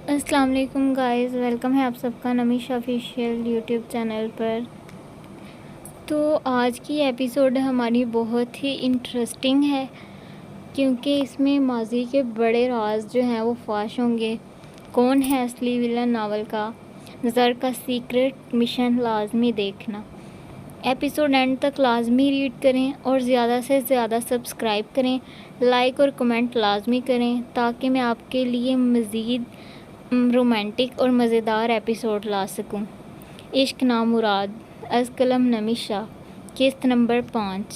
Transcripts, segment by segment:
السلام علیکم guys, welcome ہے آپ سب کا نمیشہ آفیشیل یوٹیوب چینل پر۔ تو آج کی ایپیسوڈ ہماری بہت ہی انٹرسٹنگ ہے کیونکہ اس میں ماضی کے بڑے راز جو ہیں وہ فاش ہوں گے۔ کون ہے اصلی ولن ناول کا؟ زر کا سیکرٹ مشن لازمی دیکھنا۔ ایپیسوڈ اینڈ تک لازمی ریڈ کریں اور زیادہ سے زیادہ سبسکرائب کریں، لائک اور کمنٹ لازمی کریں تاکہ میں آپ کے لیے مزید رومانٹک اور مزیدار ایپیسوڈ لا سکوں۔ عشق نامراد، از قلم نمیشہ، قسط نمبر 5۔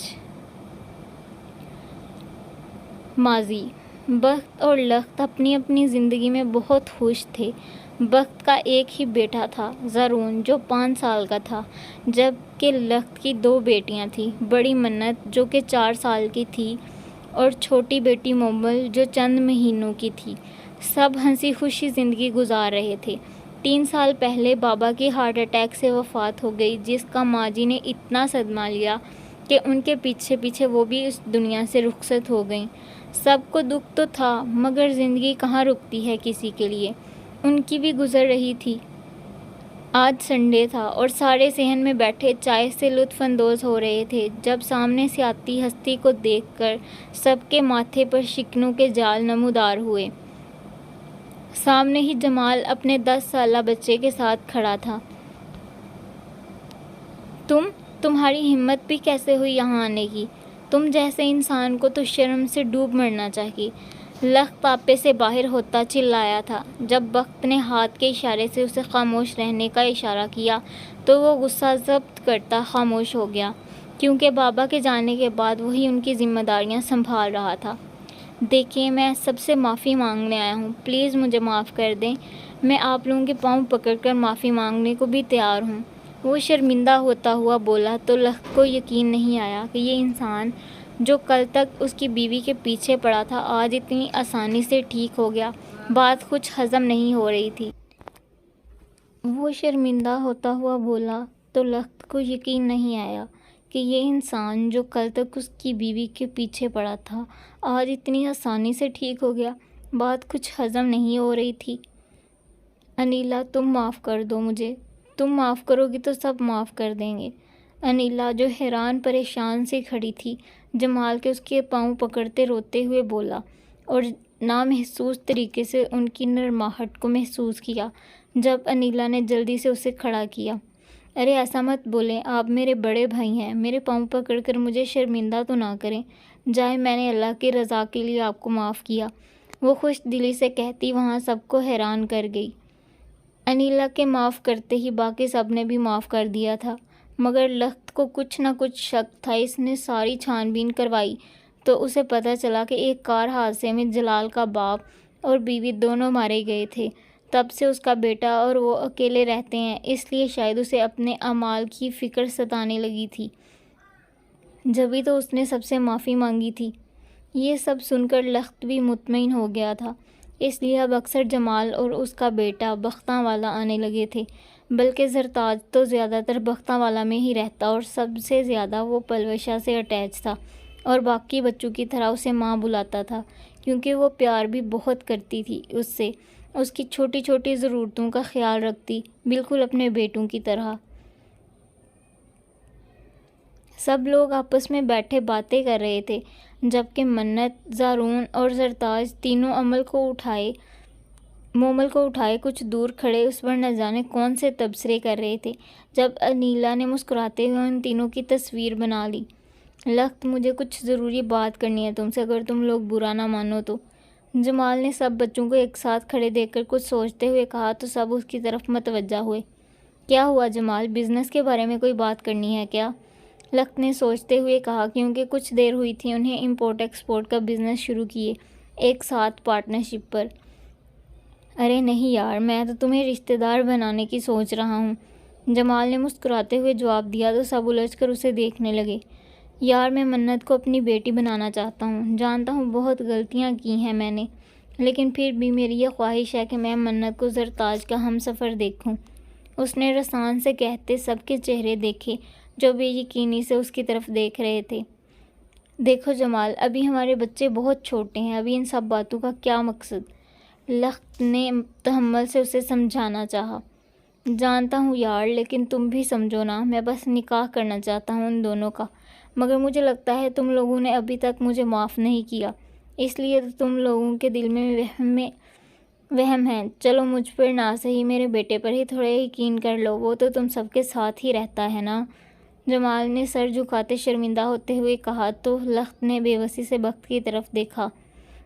ماضی۔ بخت اور لخت اپنی اپنی زندگی میں بہت خوش تھے۔ بخت کا ایک ہی بیٹا تھا، زرون، جو 5 سال کا تھا، جبکہ لخت کی 2 بیٹیاں تھیں، بڑی منت جو کہ 4 سال کی تھی اور چھوٹی بیٹی مومل جو چند مہینوں کی تھی۔ سب ہنسی خوشی زندگی گزار رہے تھے۔ 3 سال پہلے بابا کی ہارٹ اٹیک سے وفات ہو گئی، جس کا ماں جی نے اتنا صدمہ لیا کہ ان کے پیچھے پیچھے وہ بھی اس دنیا سے رخصت ہو گئیں۔ سب کو دکھ تو تھا، مگر زندگی کہاں رکتی ہے کسی کے لیے، ان کی بھی گزر رہی تھی۔ آج سنڈے تھا اور سارے صحن میں بیٹھے چائے سے لطف اندوز ہو رہے تھے جب سامنے سے آتی ہستی کو دیکھ کر سب کے ماتھے پر شکنوں کے جال نمودار ہوئے۔ سامنے ہی جمال اپنے 10 سالہ بچے کے ساتھ کھڑا تھا۔ تمہاری ہمت بھی کیسے ہوئی یہاں آنے کی؟ تم جیسے انسان کو تو شرم سے ڈوب مرنا چاہیے، لخت آپے سے باہر ہوتا چلایا تھا۔ جب بخت نے ہاتھ کے اشارے سے اسے خاموش رہنے کا اشارہ کیا تو وہ غصہ ضبط کرتا خاموش ہو گیا، کیونکہ بابا کے جانے کے بعد وہی ان کی ذمہ داریاں سنبھال رہا تھا۔ دیکھیں، میں سب سے معافی مانگنے آیا ہوں، پلیز مجھے معاف کر دیں۔ میں آپ لوگوں کے پاؤں پکڑ کر معافی مانگنے کو بھی تیار ہوں، وہ شرمندہ ہوتا ہوا بولا تو لخت کو یقین نہیں آیا کہ یہ انسان جو کل تک اس کی بیوی کے پیچھے پڑا تھا آج اتنی آسانی سے ٹھیک ہو گیا۔ بات کچھ ہضم نہیں ہو رہی تھی۔ وہ شرمندہ ہوتا ہوا بولا تو لخت کو یقین نہیں آیا کہ یہ انسان جو کل تک اس کی بیوی کے پیچھے پڑا تھا آج اتنی آسانی سے ٹھیک ہو گیا۔ بات کچھ ہضم نہیں ہو رہی تھی۔ انیلا، تم معاف کر دو مجھے، تم معاف کرو گی تو سب معاف کر دیں گے۔ انیلا، جو حیران پریشان سی کھڑی تھی، جمال کے اس کے پاؤں پکڑتے روتے ہوئے بولا اور نامحسوس طریقے سے ان کی نرماہٹ کو محسوس کیا جب انیلا نے جلدی سے اسے کھڑا کیا۔ ارے ایسا مت بولیں، آپ میرے بڑے بھائی ہیں، میرے پاؤں پکڑ کر مجھے شرمندہ تو نہ کریں۔ جائے، میں نے اللہ کی رضا کے لیے آپ کو معاف کیا، وہ خوش دلی سے کہتی وہاں سب کو حیران کر گئی۔ انیلا کے معاف کرتے ہی باقی سب نے بھی معاف کر دیا تھا، مگر لخت کو کچھ نہ کچھ شک تھا۔ اس نے ساری چھان بین کروائی تو اسے پتہ چلا کہ ایک کار حادثے میں جلال کا باپ اور بیوی دونوں مارے گئے تھے۔ تب سے اس کا بیٹا اور وہ اکیلے رہتے ہیں، اس لیے شاید اسے اپنے اعمال کی فکر ستانے لگی تھی، جبھی تو اس نے سب سے معافی مانگی تھی۔ یہ سب سن کر لخت بھی مطمئن ہو گیا تھا، اس لیے اب اکثر جمال اور اس کا بیٹا بختاں والا آنے لگے تھے، بلکہ زرتاج تو زیادہ تر بختاں والا میں ہی رہتا اور سب سے زیادہ وہ پلوشا سے اٹیچ تھا اور باقی بچوں کی طرح اسے ماں بلاتا تھا، کیونکہ وہ پیار بھی بہت کرتی تھی اس سے، اس کی چھوٹی چھوٹی ضرورتوں کا خیال رکھتی، بالکل اپنے بیٹوں کی طرح۔ سب لوگ آپس میں بیٹھے باتیں کر رہے تھے، جبکہ منت، زارون اور زرتاج تینوں مومل کو اٹھائے کچھ دور کھڑے اس پر نہ جانے کون سے تبصرے کر رہے تھے، جب انیلا نے مسکراتے ہوئے ان تینوں کی تصویر بنا لی۔ لخت، مجھے کچھ ضروری بات کرنی ہے تم سے، اگر تم لوگ برا نہ مانو تو۔ جمال نے سب بچوں کو ایک ساتھ کھڑے دیکھ کر کچھ سوچتے ہوئے کہا تو سب اس کی طرف متوجہ ہوئے۔ کیا ہوا جمال، بزنس کے بارے میں کوئی بات کرنی ہے کیا؟ لخت نے سوچتے ہوئے کہا، کیونکہ کچھ دیر ہوئی تھی انہیں امپورٹ ایکسپورٹ کا بزنس شروع کیے، ایک ساتھ پارٹنرشپ پر۔ ارے نہیں یار، میں تو تمہیں رشتہ دار بنانے کی سوچ رہا ہوں، جمال نے مسکراتے ہوئے جواب دیا تو سب الجھ کر اسے دیکھنے لگے۔ یار، میں منت کو اپنی بیٹی بنانا چاہتا ہوں، جانتا ہوں بہت غلطیاں کی ہیں میں نے، لیکن پھر بھی میری یہ خواہش ہے کہ میں منت کو زرتاج کا ہمسفر دیکھوں۔ اس نے رسان سے کہتے سب کے چہرے دیکھے جو بے یقینی سے اس کی طرف دیکھ رہے تھے۔ دیکھو جمال، ابھی ہمارے بچے بہت چھوٹے ہیں، ابھی ان سب باتوں کا کیا مقصد؟ لخت نے تحمل سے اسے سمجھانا چاہا۔ جانتا ہوں یار، لیکن تم بھی سمجھو نا، میں بس نکاح کرنا چاہتا ہوں ان دونوں کا، مگر مجھے لگتا ہے تم لوگوں نے ابھی تک مجھے معاف نہیں کیا، اس لیے تو تم لوگوں کے دل میں وہم ہے۔ چلو مجھ پر نہ صحیح میرے بیٹے پر ہی تھوڑا یقین کر لو، وہ تو تم سب کے ساتھ ہی رہتا ہے نا۔ جمال نے سر جھکاتے شرمندہ ہوتے ہوئے کہا تو لخت نے بے بسی سے بخت کی طرف دیکھا،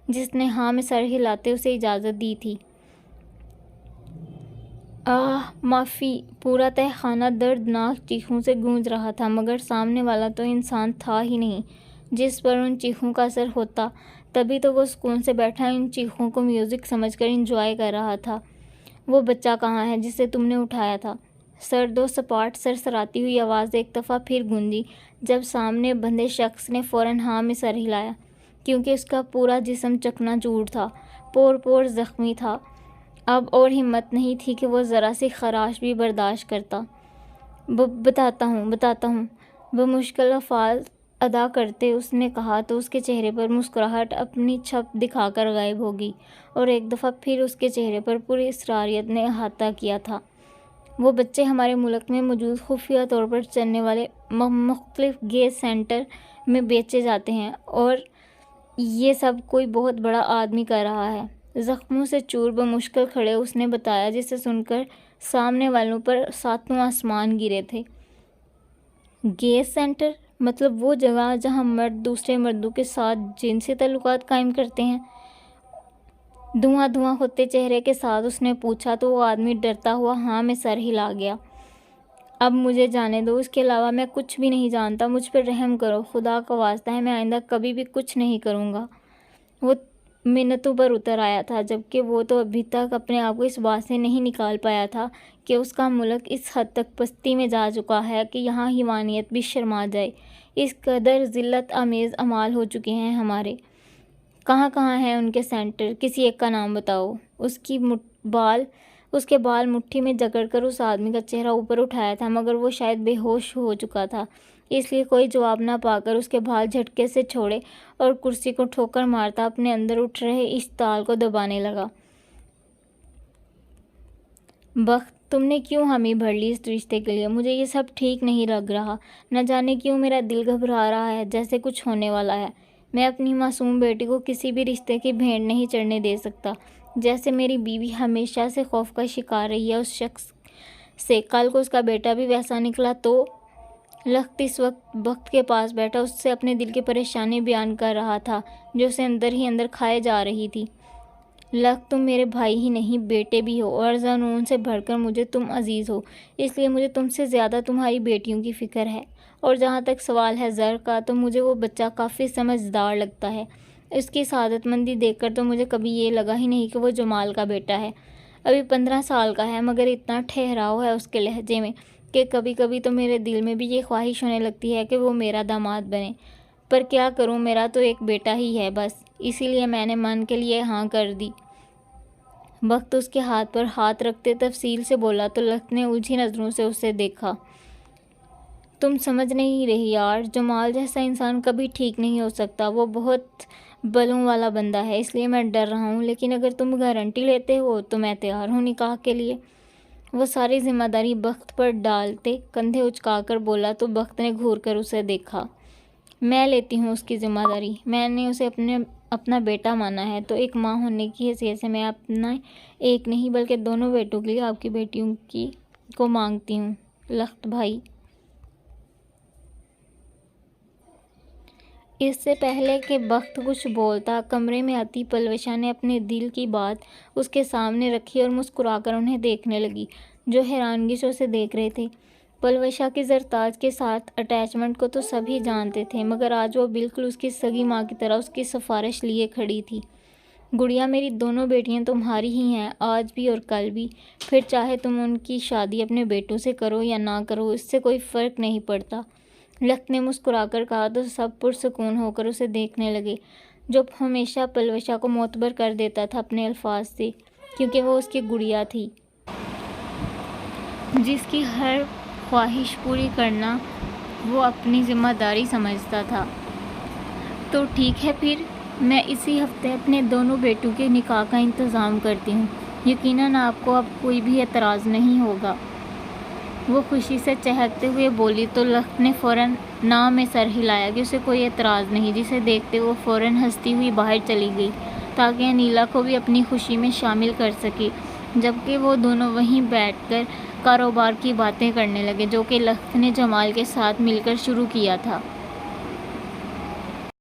جس نے ہاں میں سر ہلاتے اسے اجازت دی تھی۔ معافی! پورا تہہ خانہ دردناک چیخوں سے گونج رہا تھا، مگر سامنے والا تو انسان تھا ہی نہیں جس پر ان چیخوں کا اثر ہوتا، تبھی تو وہ سکون سے بیٹھا ان چیخوں کو میوزک سمجھ کر انجوائے کر رہا تھا۔ وہ بچہ کہاں ہے جسے تم نے اٹھایا تھا؟ سرد و سپاٹ سرسراتی ہوئی آواز ایک دفعہ پھر گونجی، جب سامنے بندھے شخص نے فوراً ہاں میں سر ہلایا، کیونکہ اس کا پورا جسم چکنا چور تھا، پور پور زخمی تھا۔ اب اور ہمت نہیں تھی کہ وہ ذرا سی خراش بھی برداشت کرتا۔ بتاتا ہوں، بمشکل الفاظ ادا کرتے اس نے کہا تو اس کے چہرے پر مسکراہٹ اپنی چھپ دکھا کر غائب ہو گئی، اور ایک دفعہ پھر اس کے چہرے پر پوری اسراریت نے احاطہ کیا تھا۔ وہ بچے ہمارے ملک میں موجود خفیہ طور پر چلنے والے مختلف گیز سینٹر میں بیچے جاتے ہیں، اور یہ سب کوئی بہت بڑا آدمی کر رہا ہے۔ زخموں سے چور بمشکل کھڑے اس نے بتایا، جسے سن کر سامنے والوں پر ساتوں آسمان گرے تھے۔ گیز سینٹر؟ مطلب وہ جگہ جہاں مرد دوسرے مردوں کے ساتھ جنسی تعلقات قائم کرتے ہیں؟ دھواں دھواں ہوتے چہرے کے ساتھ اس نے پوچھا تو وہ آدمی ڈرتا ہوا ہاں میں سر ہلا گیا۔ اب مجھے جانے دو، اس کے علاوہ میں کچھ بھی نہیں جانتا، مجھ پر رحم کرو، خدا کا واسطہ ہے، میں آئندہ کبھی بھی کچھ نہیں کروں گا۔ وہ منتوں پر اتر آیا تھا، جبکہ وہ تو ابھی تک اپنے آپ کو اس بات سے نہیں نکال پایا تھا کہ اس کا ملک اس حد تک پستی میں جا چکا ہے کہ یہاں حیوانیت بھی شرما جائے۔ اس قدر ذلت آمیز اعمال ہو چکے ہیں ہمارے۔ کہاں ہیں ان کے سینٹر؟ کسی ایک کا نام بتاؤ۔ اس کے بال مٹھی میں جکڑ کر اس آدمی کا چہرہ اوپر اٹھایا تھا، مگر وہ شاید بے ہوش ہو چکا تھا، اس لیے کوئی جواب نہ پا کر اس کے بال جھٹکے سے چھوڑے اور کرسی کو ٹھوکر مارتا اپنے اندر اٹھ رہے اشتعال کو دبانے لگا۔ بخت، تم نے کیوں حامی بھر لی اس رشتے کے لیے؟ مجھے یہ سب ٹھیک نہیں لگ رہا، نہ جانے کیوں میرا دل گھبرا رہا ہے، جیسے کچھ ہونے والا ہے۔ میں اپنی معصوم بیٹی کو کسی بھی رشتے کی بھیڑ نہیں چڑھنے دے سکتا، جیسے میری بیوی ہمیشہ سے خوف کا شکار رہی ہے اس شخص سے۔ کل کو اس کا بیٹا بھی ویسا نکلا تو؟ لخت اس وقت بخت کے پاس بیٹھا اس سے اپنے دل کی پریشانی بیان کر رہا تھا، جو اسے اندر ہی اندر کھائے جا رہی تھی۔ لخت، تم میرے بھائی ہی نہیں بیٹے بھی ہو، اور جنون سے بڑھ کر مجھے تم عزیز ہو، اس لیے مجھے تم سے زیادہ تمہاری بیٹیوں کی فکر ہے۔ اور جہاں تک سوال ہے زر کا، تو مجھے وہ بچہ کافی سمجھدار لگتا ہے۔ اس کی سعادت مندی دیکھ کر تو مجھے کبھی یہ لگا ہی نہیں کہ وہ جمال کا بیٹا ہے۔ ابھی 15 سال کا ہے، مگر اتنا ٹھہراؤ ہے اس کے لہجے میں کہ کبھی کبھی تو میرے دل میں بھی یہ خواہش ہونے لگتی ہے کہ وہ میرا داماد بنے، پر کیا کروں، میرا تو ایک بیٹا ہی ہے بس، اسی لیے میں نے من کے لیے ہاں کر دی۔ بخت اس کے ہاتھ پر ہاتھ رکھتے تفصیل سے بولا تو لخت نے الجھی نظروں سے اسے دیکھا۔ تم سمجھ نہیں رہی یار، جمال جیسا انسان کبھی ٹھیک نہیں ہو سکتا، وہ بہت بلوں والا بندہ ہے، اس لیے میں ڈر رہا ہوں، لیکن اگر تم گارنٹی لیتے ہو تو میں تیار ہوں نکاح کے لیے۔ وہ ساری ذمہ داری بخت پر ڈالتے کندھے اچکا کر بولا تو بخت نے گھور کر اسے دیکھا۔ میں لیتی ہوں اس کی ذمہ داری، میں نے اسے اپنا بیٹا مانا ہے، تو ایک ماں ہونے کی حیثیت سے میں اپنا ایک نہیں بلکہ دونوں بیٹوں کے لیے آپ کی بیٹیوں کو مانگتی ہوں۔ لخت بھائی! اس سے پہلے کہ بخت کچھ بولتا، کمرے میں آتی پلوشا نے اپنے دل کی بات اس کے سامنے رکھی اور مسکرا کر انہیں دیکھنے لگی، جو حیرانگی سے اسے دیکھ رہے تھے۔ پلوشا کی زرتاج کے ساتھ اٹیچمنٹ کو تو سبھی جانتے تھے، مگر آج وہ بالکل اس کی سگی ماں کی طرح اس کی سفارش لیے کھڑی تھی۔ گڑیا، میری دونوں بیٹیاں تمہاری ہی ہیں، آج بھی اور کل بھی، پھر چاہے تم ان کی شادی اپنے بیٹوں سے کرو یا نہ کرو، اس سے کوئی فرق نہیں پڑتا۔ لخت نے مسکرا کر کہا تو سب پرسکون ہو کر اسے دیکھنے لگے، جو ہمیشہ پلوشا کو معتبر کر دیتا تھا اپنے الفاظ سے، کیونکہ وہ اس کی گڑیا تھی، جس کی ہر خواہش پوری کرنا وہ اپنی ذمہ داری سمجھتا تھا۔ تو ٹھیک ہے پھر، میں اسی ہفتے اپنے دونوں بیٹوں کے نکاح کا انتظام کرتی ہوں، یقیناً آپ کو اب کوئی بھی اعتراض نہیں ہوگا۔ وہ خوشی سے چہکتے ہوئے بولی تو لخت نے فوراً نعم میں سر ہلایا کہ اسے کوئی اعتراض نہیں، جسے دیکھتے وہ فوراً ہنستی ہوئی باہر چلی گئی تاکہ انیلا کو بھی اپنی خوشی میں شامل کر سکے، جبکہ وہ دونوں وہیں بیٹھ کر کاروبار کی باتیں کرنے لگے جو کہ لخت نے جمال کے ساتھ مل کر شروع کیا تھا۔